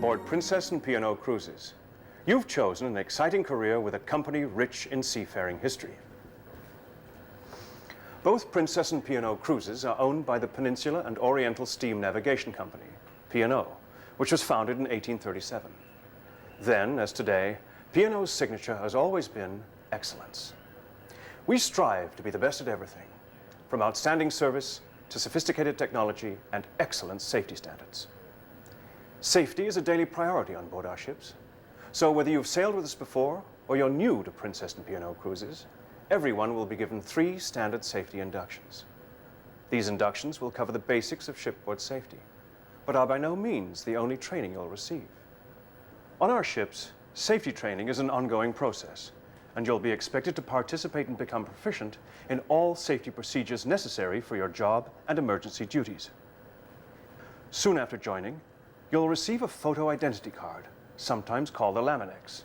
aboard Princess and P&O Cruises. You've chosen an exciting career with a company rich in seafaring history. Both Princess and P&O Cruises are owned by the Peninsula and Oriental Steam Navigation Company, P&O, which was founded in 1837. Then, as today, P&O's signature has always been excellence. We strive to be the best at everything, from outstanding service to sophisticated technology and excellent safety standards. Safety is a daily priority on board our ships. So whether you've sailed with us before or you're new to Princess and P&O Cruises, everyone will be given 3 standard safety inductions. These inductions will cover the basics of shipboard safety, but are by no means the only training you'll receive. On our ships, safety training is an ongoing process, and you'll be expected to participate and become proficient in all safety procedures necessary for your job and emergency duties. Soon after joining, you'll receive a photo identity card, sometimes called a Laminex.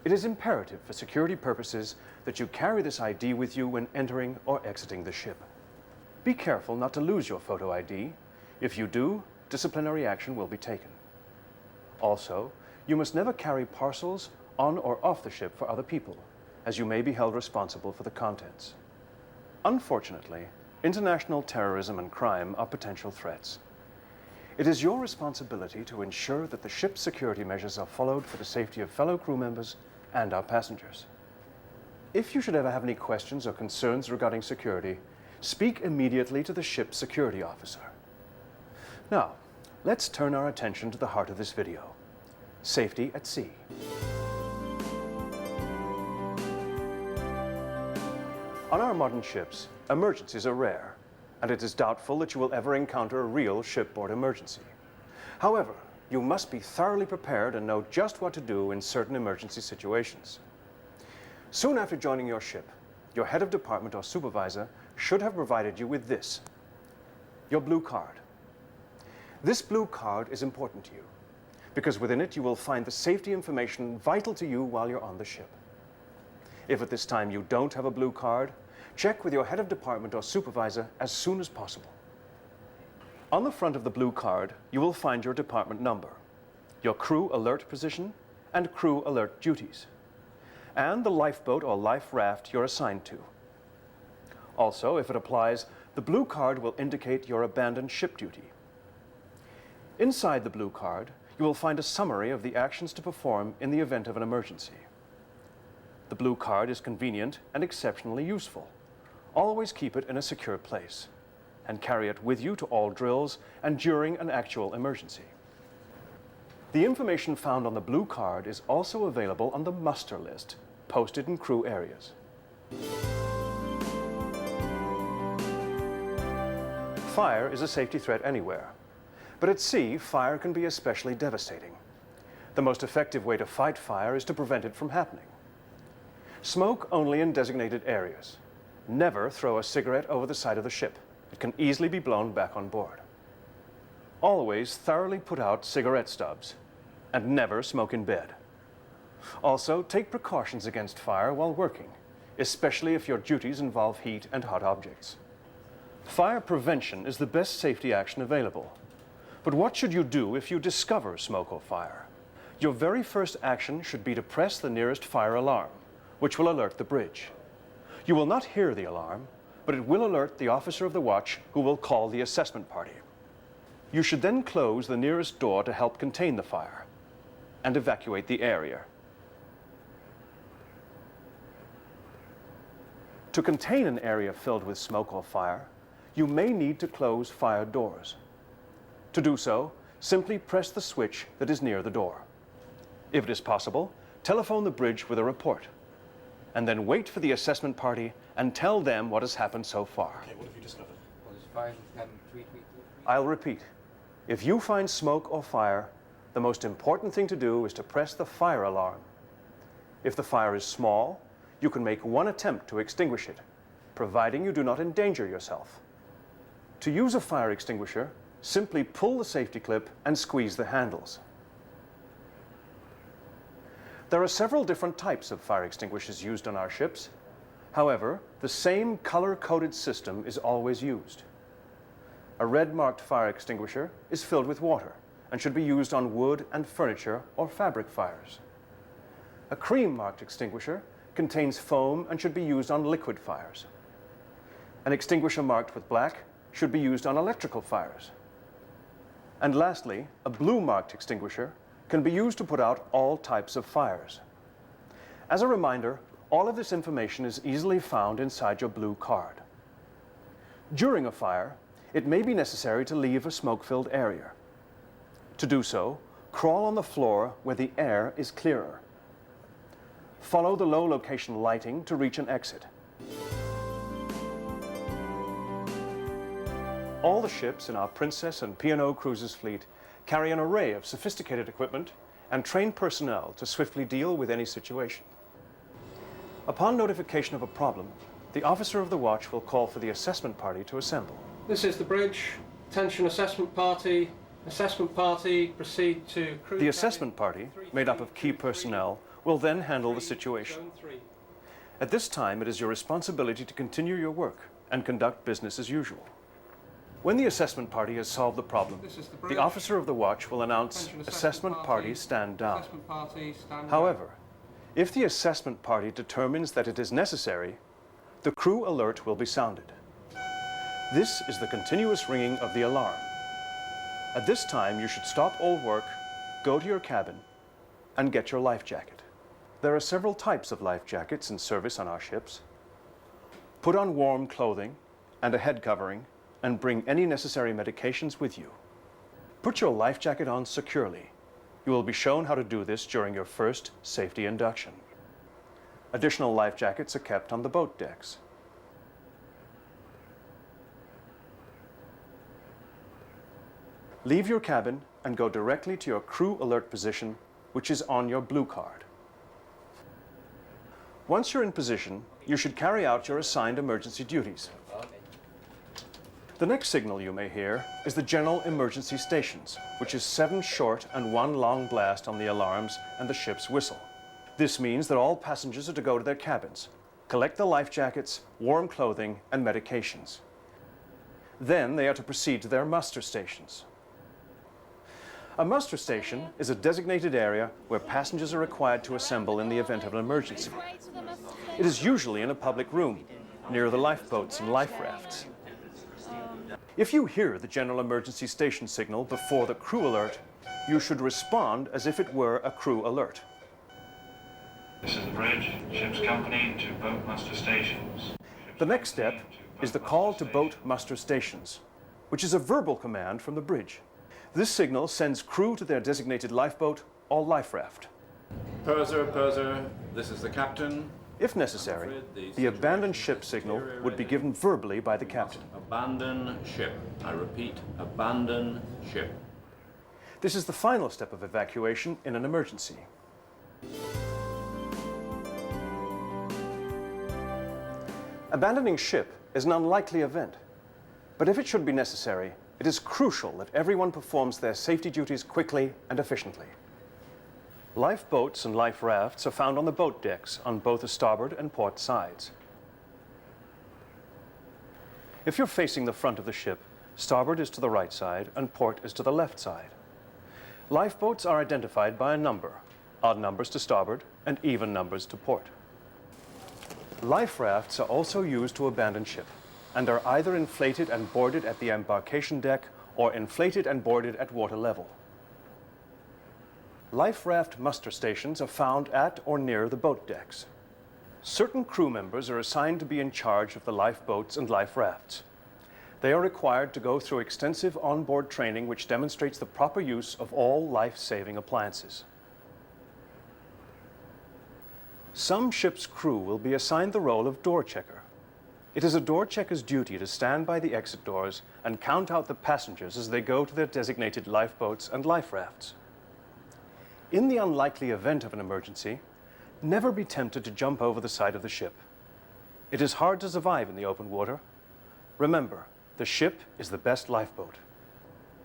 It is imperative for security purposes that you carry this ID with you when entering or exiting the ship. Be careful not to lose your photo ID. If you do, disciplinary action will be taken. Also, you must never carry parcels on or off the ship for other people, as you may be held responsible for the contents. Unfortunately, international terrorism and crime are potential threats. It is your responsibility to ensure that the ship's security measures are followed for the safety of fellow crew members and our passengers. If you should ever have any questions or concerns regarding security, speak immediately to the ship's security officer. Now, let's turn our attention to the heart of this video: safety at sea. On our modern ships, emergencies are rare, and it is doubtful that you will ever encounter a real shipboard emergency. However, you must be thoroughly prepared and know just what to do in certain emergency situations. Soon after joining your ship, your head of department or supervisor should have provided you with this: your blue card. This blue card is important to you, because within it you will find the safety information vital to you while you're on the ship. If at this time you don't have a blue card, check with your head of department or supervisor as soon as possible. On the front of the blue card, you will find your department number, your crew alert position, and crew alert duties, and the lifeboat or life raft you're assigned to. Also, if it applies, the blue card will indicate your abandoned ship duty. Inside the blue card, you will find a summary of the actions to perform in the event of an emergency. The blue card is convenient and exceptionally useful. Always keep it in a secure place, and carry it with you to all drills and during an actual emergency. The information found on the blue card is also available on the muster list, posted in crew areas. Fire is a safety threat anywhere, but at sea, fire can be especially devastating. The most effective way to fight fire is to prevent it from happening. Smoke only in designated areas. Never throw a cigarette over the side of the ship. It can easily be blown back on board. Always thoroughly put out cigarette stubs, and never smoke in bed. Also, take precautions against fire while working, especially if your duties involve heat and hot objects. Fire prevention is the best safety action available. But what should you do if you discover smoke or fire? Your very first action should be to press the nearest fire alarm, which will alert the bridge. You will not hear the alarm, but it will alert the officer of the watch, who will call the assessment party. You should then close the nearest door to help contain the fire and evacuate the area. To contain an area filled with smoke or fire, you may need to close fire doors. To do so, simply press the switch that is near the door. If it is possible, telephone the bridge with a report, and then wait for the assessment party and tell them what has happened so far. Okay, what have you discovered? Well, it's 5, 10, 3, 3, 3. I'll repeat. If you find smoke or fire, the most important thing to do is to press the fire alarm. If the fire is small, you can make one attempt to extinguish it, providing you do not endanger yourself. To use a fire extinguisher, simply pull the safety clip and squeeze the handles. There are several different types of fire extinguishers used on our ships. However, the same color-coded system is always used. A red-marked fire extinguisher is filled with water and should be used on wood and furniture or fabric fires. A cream-marked extinguisher contains foam and should be used on liquid fires. An extinguisher marked with black should be used on electrical fires. And lastly, a blue-marked extinguisher can be used to put out all types of fires. As a reminder, all of this information is easily found inside your blue card. During a fire, it may be necessary to leave a smoke-filled area. To do so, crawl on the floor where the air is clearer. Follow the low location lighting to reach an exit. All the ships in our Princess and P&O Cruises fleet carry an array of sophisticated equipment and trained personnel to swiftly deal with any situation. Upon notification of a problem, the officer of the watch will call for the assessment party to assemble. This is the bridge. Attention assessment party. Assessment party, proceed to crew. The assessment party, made up of key personnel, will then handle the situation. At this time, it is your responsibility to continue your work and conduct business as usual. When the assessment party has solved the problem, the officer of the watch will announce, "Assessment party, stand down." Assessment party, stand down. However, if the assessment party determines that it is necessary, the crew alert will be sounded. This is the continuous ringing of the alarm. At this time, you should stop all work, go to your cabin, and get your life jacket. There are several types of life jackets in service on our ships. Put on warm clothing and a head covering, and bring any necessary medications with you. Put your life jacket on securely. You will be shown how to do this during your first safety induction. Additional life jackets are kept on the boat decks. Leave your cabin and go directly to your crew alert position, which is on your blue card. Once you're in position, you should carry out your assigned emergency duties. The next signal you may hear is the general emergency stations, which is 7 short and 1 long blast on the alarms and the ship's whistle. This means that all passengers are to go to their cabins, collect the life jackets, warm clothing, and medications. Then they are to proceed to their muster stations. A muster station is a designated area where passengers are required to assemble in the event of an emergency. It is usually in a public room, near the lifeboats and life rafts. If you hear the general emergency station signal before the crew alert, you should respond as if it were a crew alert. This is the bridge, ship's company to boat muster stations. The next step is the call to boat muster stations, which is a verbal command from the bridge. This signal sends crew to their designated lifeboat or life raft. Purser, purser, this is the captain. If necessary, the abandon ship signal would be given verbally by the captain. Abandon ship. I repeat, abandon ship. This is the final step of evacuation in an emergency. Abandoning ship is an unlikely event, but if it should be necessary, it is crucial that everyone performs their safety duties quickly and efficiently. Lifeboats and life rafts are found on the boat decks on both the starboard and port sides. If you're facing the front of the ship, starboard is to the right side and port is to the left side. Lifeboats are identified by a number, odd numbers to starboard and even numbers to port. Life rafts are also used to abandon ship and are either inflated and boarded at the embarkation deck or inflated and boarded at water level. Life raft muster stations are found at or near the boat decks. Certain crew members are assigned to be in charge of the lifeboats and life rafts. They are required to go through extensive onboard training which demonstrates the proper use of all life-saving appliances. Some ship's crew will be assigned the role of door checker. It is a door checker's duty to stand by the exit doors and count out the passengers as they go to their designated lifeboats and life rafts. In the unlikely event of an emergency, never be tempted to jump over the side of the ship. It is hard to survive in the open water. Remember, the ship is the best lifeboat.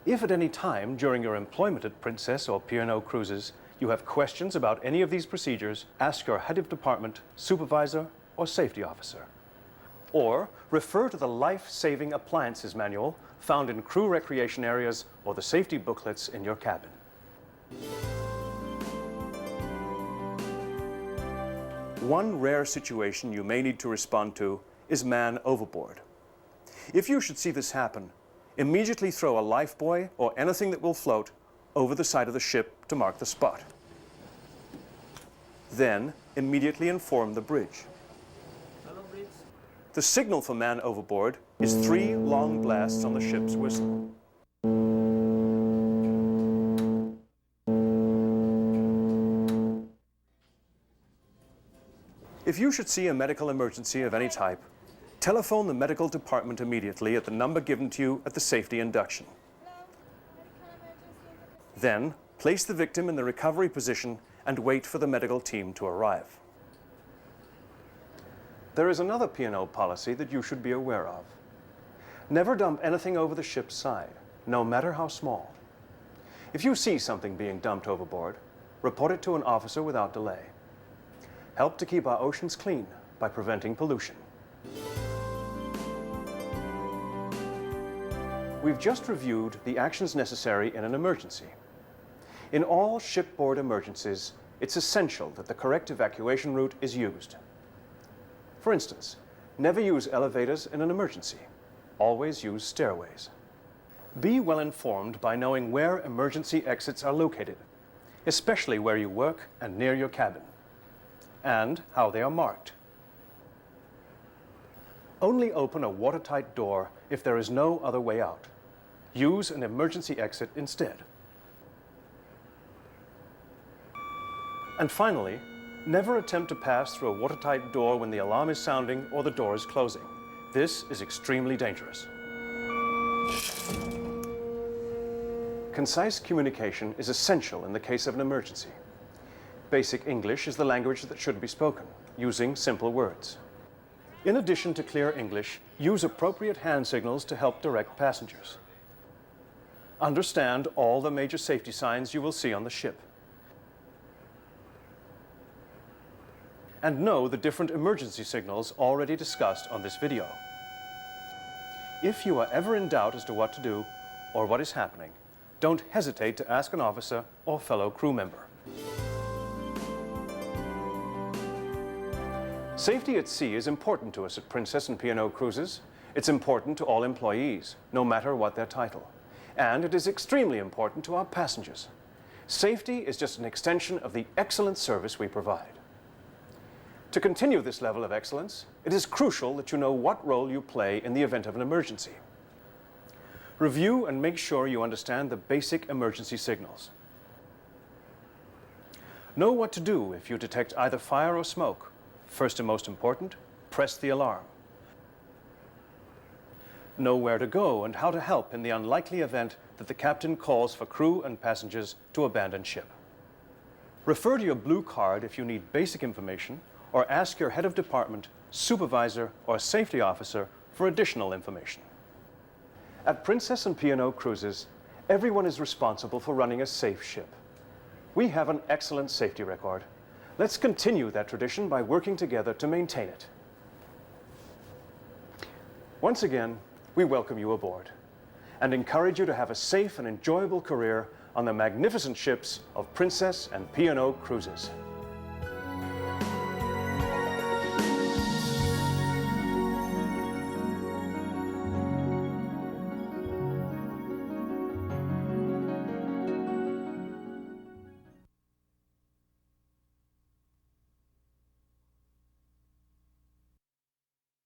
If at any time during your employment at Princess or P&O Cruises you have questions about any of these procedures, ask your head of department, supervisor, or safety officer. Or refer to the Life-Saving Appliances Manual found in crew recreation areas or the safety booklets in your cabin. One rare situation you may need to respond to is man overboard. If you should see this happen, immediately throw a lifebuoy or anything that will float over the side of the ship to mark the spot. Then, immediately inform the bridge. The signal for man overboard is 3 long blasts on the ship's whistle. If you should see a medical emergency of any type, telephone the medical department immediately at the number given to you at the safety induction. Then, place the victim in the recovery position and wait for the medical team to arrive. There is another P&O policy that you should be aware of. Never dump anything over the ship's side, no matter how small. If you see something being dumped overboard, report it to an officer without delay. Help to keep our oceans clean by preventing pollution. We've just reviewed the actions necessary in an emergency. In all shipboard emergencies, it's essential that the correct evacuation route is used. For instance, never use elevators in an emergency. Always use stairways. Be well informed by knowing where emergency exits are located, especially where you work and near your cabin, and how they are marked. Only open a watertight door if there is no other way out. Use an emergency exit instead. And finally, never attempt to pass through a watertight door when the alarm is sounding or the door is closing. This is extremely dangerous. Concise communication is essential in the case of an emergency. Basic English is the language that should be spoken, using simple words. In addition to clear English, use appropriate hand signals to help direct passengers. Understand all the major safety signs you will see on the ship. And know the different emergency signals already discussed on this video. If you are ever in doubt as to what to do or what is happening, don't hesitate to ask an officer or fellow crew member. Safety at sea is important to us at Princess and P&O Cruises. It's important to all employees, no matter what their title. And it is extremely important to our passengers. Safety is just an extension of the excellent service we provide. To continue this level of excellence, it is crucial that you know what role you play in the event of an emergency. Review and make sure you understand the basic emergency signals. Know what to do if you detect either fire or smoke. First and most important, press the alarm. Know where to go and how to help in the unlikely event that the captain calls for crew and passengers to abandon ship. Refer to your blue card if you need basic information, or ask your head of department, supervisor, or safety officer for additional information. At Princess and P&O Cruises, everyone is responsible for running a safe ship. We have an excellent safety record. Let's continue that tradition by working together to maintain it. Once again, we welcome you aboard and encourage you to have a safe and enjoyable career on the magnificent ships of Princess and P&O Cruises.